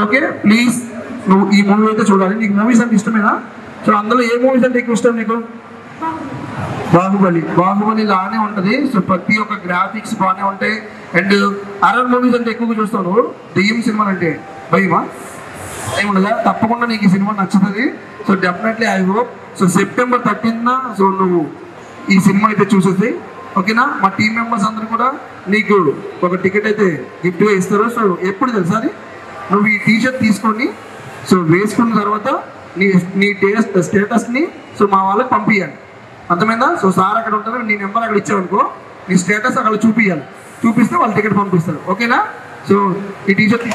Okay please నువ్వు ఈ movie అయితే చూడాలి. నీకు మూవీస్ అంటే ఇష్టమేనా? సో అందులో ఏ మూవీస్ అంటే ఎక్కువ ఇష్టం నీకు? బాహుబలి లానే ఉంటుంది. సో ప్రతి ఒక్క గ్రాఫిక్స్ బాగానే ఉంటాయి. అండ్ హారర్ మూవీస్ అంటే ఎక్కువగా చూస్తావు నువ్వు. దెయ్యం సినిమాలు అంటే భయమా? ఏముండదా? తప్పకుండా నీకు ఈ సినిమా నచ్చుతుంది. So definitely I hope so September 13th so నువ్వు ఈ సినిమా అయితే చూసేసి ఓకేనా. మా టీం మెంబర్స్ అందరూ కూడా నీకు ఒక టికెట్ అయితే గిఫ్ట్గా ఇస్తారు. సో ఎప్పుడు తెలుసా అది, నువ్వు ఈ టీషర్ట్ తీసుకొని సో వేసుకున్న తర్వాత నీ స్టేటస్ని సో మా వాళ్ళకి పంపించాలి. అర్థమైందా? సో సార్ అక్కడ ఉంటారు, నీ నెంబర్ అక్కడ ఇచ్చావనుకో, నీ స్టేటస్ అక్కడ చూపించాలి. చూపిస్తే వాళ్ళు టికెట్ పంపిస్తారు. ఓకేనా? సో ఈ టీషర్ట్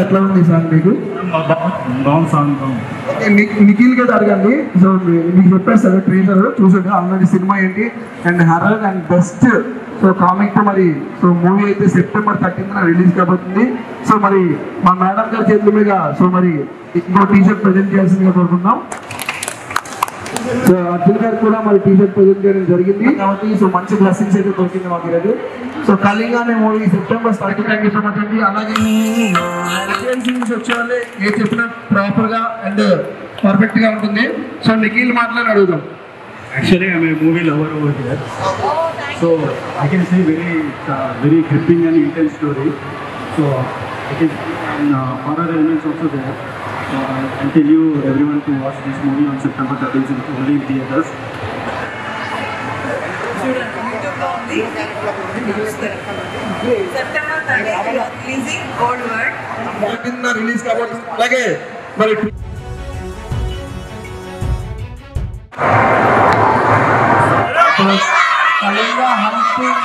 ఎట్లా ఉంది సార్ మీకు? నిఖిల్ గారు అడగండి. సో మీకు చెప్పేస్తారు ట్రైలర్ చూసాడు ఆల్రెడీ సినిమా ఏంటి and horror and best so comic మరి సో మూవీ అయితే September 13th రిలీజ్ కాబోతుంది. సో మరి మా మేడం గారి చేతుల మీద సో మరి ఇంకో టీషర్ట్ ప్రజెంట్ చేయాల్సిందిగా కోరుకుందాం. సో అర్జున్ గారు కూడా మరి టీషర్ట్ ప్రజెంట్ చేయడం జరిగింది కాబట్టి సో మంచి బ్లెస్సింగ్స్ అయితే దొరికింది మాకు ఈరోజు. సో కళింగ అనే మూవీ September 13th. అలాగే వచ్చే వాళ్ళే ఏ చెప్పినా ప్రాపర్గా అండ్ పర్ఫెక్ట్గా ఉంటుంది. సో నిఖిల్ మాట్లాడి అడుగుదాం. Actually, I'm a movie lover over here. So I can say very gripping and intense story. So it is horror elements also there. So I tell you everyone to watch this movie on September 13th. It's only in theaters. September 13th releasing Old World. Release కాబోతుంది. అలాగే మరి Kalinga hunting